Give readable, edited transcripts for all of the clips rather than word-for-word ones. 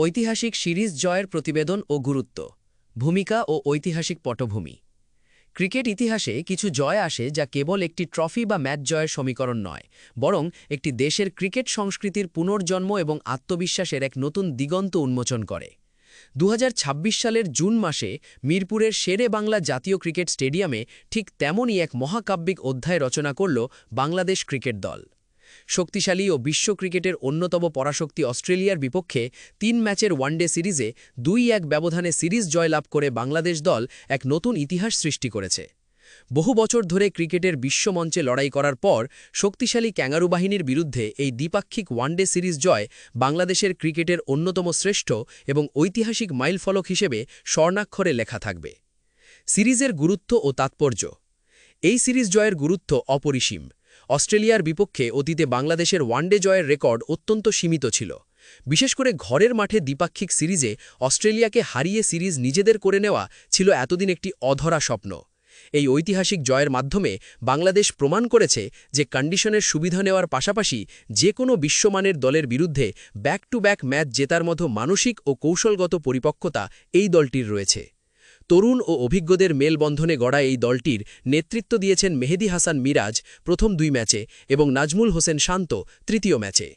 ঐতিহাসিক সিরিজ জয়ের প্রতিবেদন ও গুরুত্ব, ভূমিকা ও ঐতিহাসিক পটভূমি। ক্রিকেট ইতিহাসে কিছু জয় আসে যা কেবল একটি ট্রফি বা ম্যাচ জয়ের সমীকরণ নয়, বরং একটি দেশের ক্রিকেট সংস্কৃতির পুনর্জন্ম এবং আত্মবিশ্বাসের এক নতুন দিগন্ত উন্মোচন করে। 2026 সালের জুন মাসে মিরপুরের শেরে বাংলা জাতীয় ক্রিকেট স্টেডিয়ামে ঠিক তেমনই এক মহাকাব্যিক অধ্যায় রচনা করল বাংলাদেশ ক্রিকেট দল। শক্তিশালী ও বিশ্ব ক্রিকেটের অন্যতম পরাশক্তি অস্ট্রেলিয়ার বিপক্ষে ৩ ম্যাচের ওয়ানডে সিরিজে ২-১ ব্যবধানে সিরিজ জয়লাভ করে বাংলাদেশ দল এক নতুন ইতিহাস সৃষ্টি করেছে। বহু বছর ধরে ক্রিকেটের বিশ্বমঞ্চে লড়াই করার পর শক্তিশালী ক্যাঙ্গারু বাহিনীর বিরুদ্ধে এই দ্বিপাক্ষিক ওয়ানডে সিরিজ জয় বাংলাদেশের ক্রিকেটের অন্যতম শ্রেষ্ঠ এবং ঐতিহাসিক মাইলফলক হিসেবে স্বর্ণাক্ষরে লেখা থাকবে। সিরিজের গুরুত্ব ও তাৎপর্য। এই সিরিজ জয়ের গুরুত্ব অপরিসীম। অস্ট্রেলিয়ার বিপক্ষে অতীতে বাংলাদেশের ওয়ানডে জয়ের রেকর্ড অত্যন্ত সীমিত ছিল। বিশেষ করে ঘরের মাঠে দ্বিপাক্ষিক সিরিজে অস্ট্রেলিয়াকে হারিয়ে সিরিজ নিজেদের করে নেওয়া ছিল এতদিন একটি অধরা স্বপ্ন। এই ঐতিহাসিক জয়ের মাধ্যমে বাংলাদেশ প্রমাণ করেছে যে কন্ডিশনের সুবিধা নেওয়ার পাশাপাশি যে কোনো বিশ্বমানের দলের বিরুদ্ধে ব্যাক টু ব্যাক ম্যাচ জেতার মতো মানসিক ও কৌশলগত পরিপক্কতা এই দলটির রয়েছে। তরুণ ও অভিজ্ঞদের মেলবন্ধনে গড়া এই দলটির নেতৃত্ব দিয়েছেন মেহেদী হাসান মিরাজ প্রথম 2 ম্যাচে এবং নাজমুল হোসেন শান্ত তৃতীয় ম্যাচে।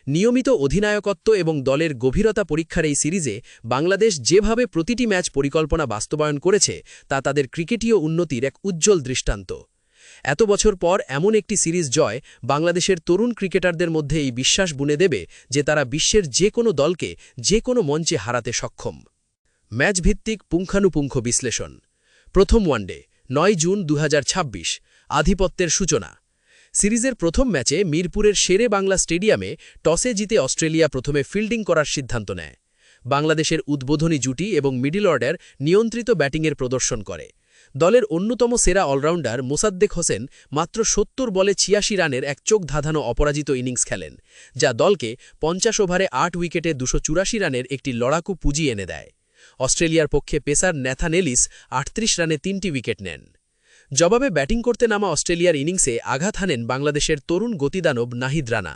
নিয়মিত অধিনায়কত্ব এবং দলের গভীরতা পরীক্ষার এই সিরিজে বাংলাদেশ যেভাবে প্রতিটি ম্যাচ পরিকল্পনা বাস্তবায়ন করেছে তা তাদের ক্রিকেটীয় উন্নতির এক উজ্জ্বল দৃষ্টান্ত। এত বছর পর এমন একটি সিরিজ জয় বাংলাদেশের তরুণ ক্রিকেটারদের মধ্যে এই বিশ্বাস বুনে দেবে যে তারা বিশ্বের যে কোনো দলকে যে কোনো মঞ্চে হারাতে সক্ষম। ম্যাচভিত্তিক পুঙ্খানুপুঙ্খ বিশ্লেষণ। প্রথম ওয়ানডে 9 জুন 2026, আধিপত্যের সূচনা। সিরিজের প্রথম ম্যাচে মিরপুরের শেরে বাংলা স্টেডিয়ামে টসে জিতে অস্ট্রেলিয়া প্রথমে ফিল্ডিং করার সিদ্ধান্ত নেয়। বাংলাদেশের উদ্বোধনী জুটি এবং মিডল অর্ডার নিয়ন্ত্রিত ব্যাটিংয়ের প্রদর্শন করে। দলের অন্যতম সেরা অলরাউন্ডার মোসাদ্দেক হোসেন মাত্র 70 বলে 86 রানের এক চোখ ধাঁধানো অপরাজিত ইনিংস খেলেন, যা দলকে 50 ওভারে 8 উইকেটে 284 রানের একটি লড়াকু পুঁজি এনে দেয়। অস্ট্রেলিয়ার পক্ষে পেসার ন্যাথান এলিস 38 রানে 3টি উইকেট নেন। জবাবে ব্যাটিং করতে নামা অস্ট্রেলিয়ার ইনিংসে আঘাত হানেন বাংলাদেশের তরুণ গতিদানব নাহিদ রানা।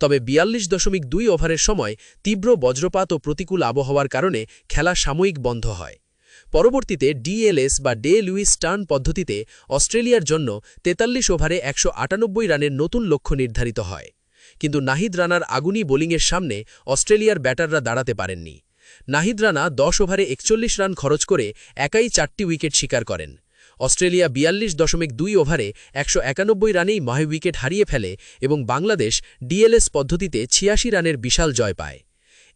তবে 42.2 ওভারের সময় তীব্র বজ্রপাত ও প্রতিকূল আবহাওয়ার কারণে খেলা সাময়িক বন্ধ হয়। পরবর্তীতে ডিএলএস বা ডে লুইস টার্ন পদ্ধতিতে অস্ট্রেলিয়ার জন্য 43 ওভারে 198 রানের নতুন লক্ষ্য নির্ধারিত হয়। কিন্তু নাহিদ রানার আগুনি বোলিংয়ের সামনে অস্ট্রেলিয়ার ব্যাটাররা দাঁড়াতে পারেননি। নাহিদ রানা 10 ওভারে 41 রান খরচ করে একাই 4টি উইকেট শিকার করেন। অস্ট্রেলিয়া 42.2 ওভারে 191 রানেই মাহে উইকেট হারিয়ে ফেলে এবং বাংলাদেশ ডিএলএস পদ্ধতিতে 86 রানের বিশাল জয় পায়।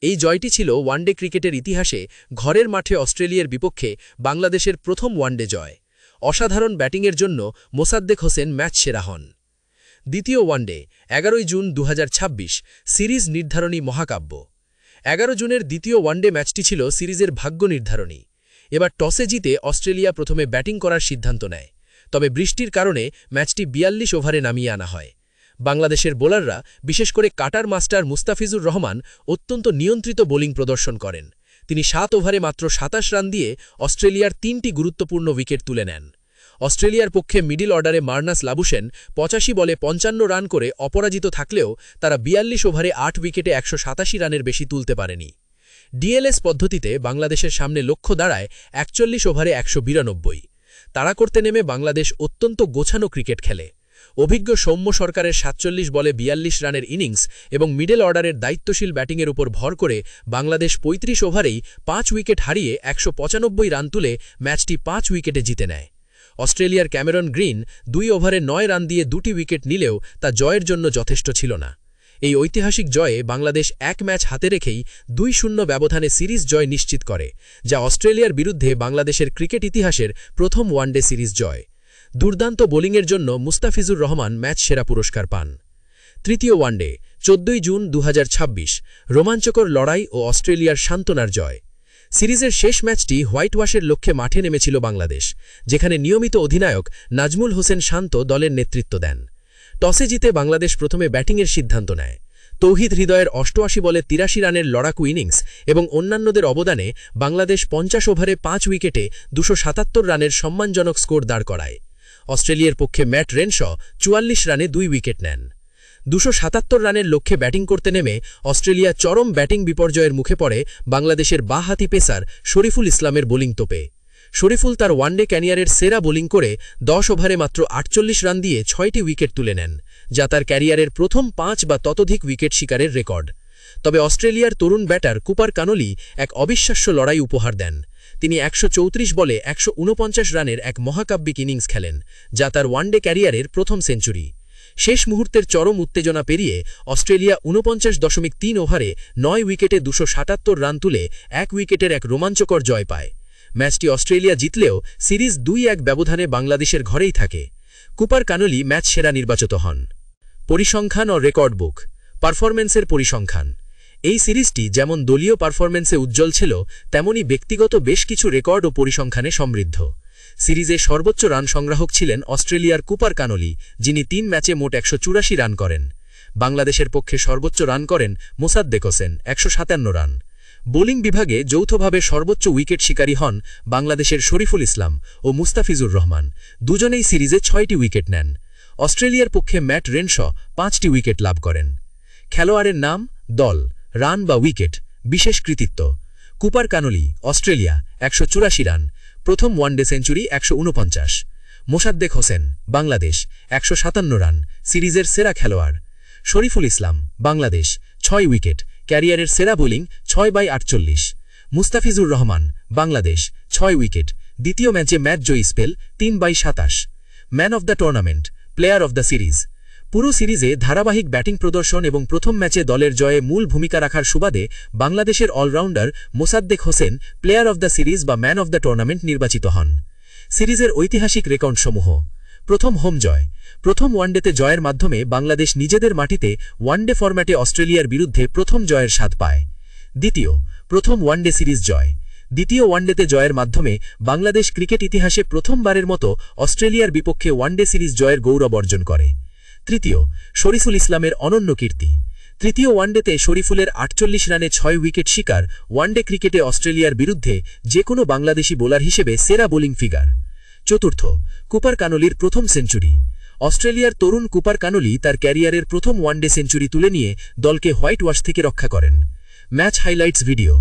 এই জয়টি ছিল ওয়ানডে ক্রিকেটের ইতিহাসে ঘরের মাঠে অস্ট্রেলিয়ার বিপক্ষে বাংলাদেশের প্রথম ওয়ানডে জয়। অসাধারণ ব্যাটিংয়ের জন্য মোসাদ্দেক হোসেন ম্যাচ সেরা হন। দ্বিতীয় ওয়ানডে 11 জুন 2026, সিরিজ নির্ধারণী মহাকাব্য। 11 জুনের দ্বিতীয় ওয়ানডে ম্যাচটি ছিল সিরিজের ভাগ্য নির্ধারণী। এবার টসে জিতে অস্ট্রেলিয়া প্রথমে ব্যাটিং করার সিদ্ধান্ত নেয়, তবে বৃষ্টির কারণে ম্যাচটি 42 ওভারে নামিয়ে আনা হয়। বাংলাদেশের বোলাররা, বিশেষ করে কাটার মাস্টার মুস্তাফিজুর রহমান, অত্যন্ত নিয়ন্ত্রিত বোলিং প্রদর্শন করেন। তিনি 7 ওভারে মাত্র 27 রান দিয়ে অস্ট্রেলিয়ার 3টি গুরুত্বপূর্ণ উইকেট তুলে নেন। অস্ট্রেলিয়ার পক্ষে মিডল অর্ডারে মার্নাস লাবুশেন 85 বলে 55 রান করে অপরাজিত থাকলেও তারা 42 ওভারে 8 উইকেটে 187 রানের বেশি তুলতে পারেনি। ডিএলএস পদ্ধতিতে বাংলাদেশের সামনে লক্ষ্য দাঁড়ায় 41 ওভারে 192। তাড়া করতে নেমে বাংলাদেশ অত্যন্ত গোছানো ক্রিকেট খেলে। অভিজ্ঞ সৌম্য সরকারের 47 বলে 42 রানের ইনিংস এবং মিডল অর্ডারের দায়িত্বশীল ব্যাটিংয়ের উপর ভর করে বাংলাদেশ 35 ওভারেই 5 উইকেট হারিয়ে 195 রান তুলে ম্যাচটি 5 উইকেটে জিতে নেয়। অস্ট্রেলিয়ার ক্যামেরন গ্রিন 2 ওভারে 9 রান দিয়ে 2টি উইকেট নিলেও তা জয়ের জন্য যথেষ্ট ছিল না। এই ঐতিহাসিক জয়ে বাংলাদেশ 1 ম্যাচ হাতে রেখেই 2-0 ব্যবধানে সিরিজ জয় নিশ্চিত করে, যা অস্ট্রেলিয়ার বিরুদ্ধে বাংলাদেশের ক্রিকেট ইতিহাসের প্রথম ওয়ানডে সিরিজ জয়। দুর্দান্ত বোলিংয়ের জন্য মুস্তাফিজুর রহমান ম্যাচ সেরা পুরস্কার পান। তৃতীয় ওয়ানডে 14 জুন 2026, রোমাঞ্চকর লড়াই ও অস্ট্রেলিয়ার সান্ত্বনার জয়। সিরিজের শেষ ম্যাচটি হোয়াইট ওয়াশের লক্ষ্যে মাঠে নেমেছিল বাংলাদেশ, যেখানে নিয়মিত অধিনায়ক নাজমুল হোসেন শান্ত দলের নেতৃত্ব দেন। টসে জিতে বাংলাদেশ প্রথমে ব্যাটিংয়ের সিদ্ধান্ত নেয়। তৌহিদ হৃদয়ের 88 বলে 83 রানের লড়াকু ইনিংস এবং অন্যান্যদের অবদানে বাংলাদেশ 50 ওভারে 5 উইকেটে 277 রানের সম্মানজনক স্কোর দাঁড় করায়। অস্ট্রেলিয়ার পক্ষে ম্যাট রেনশ 44 রানে 2 উইকেট নেন। 277 রানের লক্ষ্যে ব্যাটিং করতে নেমে অস্ট্রেলিয়া চরম ব্যাটিং বিপর্যয়ের মুখে পড়ে বাংলাদেশের বাঁহাতি পেসার শরীফুল ইসলামের বোলিং তোপে। শরীফুল তার ওয়ানডে ক্যারিয়ারের সেরা বোলিং করে 10 ওভারে মাত্র 48 রান দিয়ে 6টি উইকেট তুলে নেন, যা তার ক্যারিয়ারের প্রথম 5 বা ততোধিক উইকেট শিকারের রেকর্ড। তবে অস্ট্রেলিয়ার তরুণ ব্যাটার কুপার কানোলি এক অবিশ্বাস্য লড়াই উপহার দেন। তিনি 134 বলে 149 রানের এক মহাকাব্যিক ইনিংস খেলেন, যা তার ওয়ানডে ক্যারিয়ারের প্রথম সেঞ্চুরি। শেষ মুহূর্তের চরম উত্তেজনা পেরিয়ে অস্ট্রেলিয়া 49.3 ওভারে 9 উইকেটে 277 রান তুলে 1 উইকেটের এক রোমাঞ্চকর জয় পায়। ম্যাচটি অস্ট্রেলিয়া জিতলেও সিরিজ 2-1 ব্যবধানে বাংলাদেশের ঘরেই থাকে। কুপার কানোলি ম্যাচ সেরা নির্বাচিত হন। পরিসংখ্যান ও রেকর্ড বুক। পারফরম্যান্সের পরিসংখ্যান। এই সিরিজটি যেমন দলীয় পারফরম্যান্সে উজ্জ্বল ছিল, তেমনি ব্যক্তিগত বেশ কিছু রেকর্ড ও পরিসংখ্যানে সমৃদ্ধ। সিরিজে সর্বোচ্চ রান সংগ্রাহক ছিলেন অস্ট্রেলিয়ার কুপার কানোলি, যিনি 3 ম্যাচে মোট 184 রান করেন। বাংলাদেশের পক্ষে সর্বোচ্চ রান করেন মোসাদ্দেক হোসেন, 157 রান। বোলিং বিভাগে যৌথভাবে সর্বোচ্চ উইকেট শিকারী হন বাংলাদেশের শরীফুল ইসলাম ও মুস্তাফিজুর রহমান, দুজনেই সিরিজে 6টি উইকেট নেন। অস্ট্রেলিয়ার পক্ষে ম্যাট রেনশ 5টি উইকেট লাভ করেন। খেলোয়াড়ের নাম, দল, রান বা উইকেট, বিশেষ কৃতিত্ব। কুপার কানোলি, অস্ট্রেলিয়া, 184 রান, প্রথম one day century 149। Mosaddek Hossain, Bangladesh, 157 run, সিরিজের সেরা খেলোয়াড়। শরীফুল ইসলাম, বাংলাদেশ, 6 উইকেট, ক্যারিয়ারের সেরা বোলিং 6/48। মুস্তাফিজুর রহমান, বাংলাদেশ, 6 উইকেট, দ্বিতীয় ম্যাচে match Joyee spell 3/27। Man of the tournament, player of the series. পুরো সিরিজে ধারাবাহিক ব্যাটিং প্রদর্শন এবং প্রথম ম্যাচে দলের জয়ে মূল ভূমিকা রাখার সুবাদে বাংলাদেশের allrounder Mosaddek Hossain player of the series বা ম্যান অব দ্য টুর্নামেন্ট নির্বাচিত হন। সিরিজের ঐতিহাসিক রেকর্ডসমূহ। প্রথম হোম জয়। প্রথম ওয়ানডেতে জয়ের মাধ্যমে বাংলাদেশ নিজেদের মাটিতে ওয়ানডে ফরম্যাটে অস্ট্রেলিয়ার বিরুদ্ধে প্রথম জয়ের স্বাদ পায়। দ্বিতীয়, প্রথম ওয়ানডে সিরিজ জয়। দ্বিতীয় ওয়ানডেতে জয়ের মাধ্যমে বাংলাদেশ ক্রিকেট ইতিহাসে প্রথমবারের মতো অস্ট্রেলিয়ার বিপক্ষে ওয়ানডে সিরিজ জয়ের গৌরব অর্জন করে। তৃতীয়, শরীফুল ইসলামের অনন্য কীর্তি। তৃতীয় ওয়ানডেতে শরীফুলের 48 রানে 6 উইকেট শিকার ওয়ানডে ক্রিকেটে অস্ট্রেলিয়ার বিরুদ্ধে যে কোনো বাংলাদেশি বোলার হিসেবে সেরা বোলিং ফিগার। চতুর্থ, কুপার কানোলির প্রথম সেঞ্চুরি। অস্ট্রেলিয়ার তরুণ কুপার কানোলি তার ক্যারিয়ারের প্রথম ওয়ানডে সেঞ্চুরি তুলে নিয়ে দলকে হোয়াইট ওয়াশ থেকে রক্ষা করেন। Match highlights video.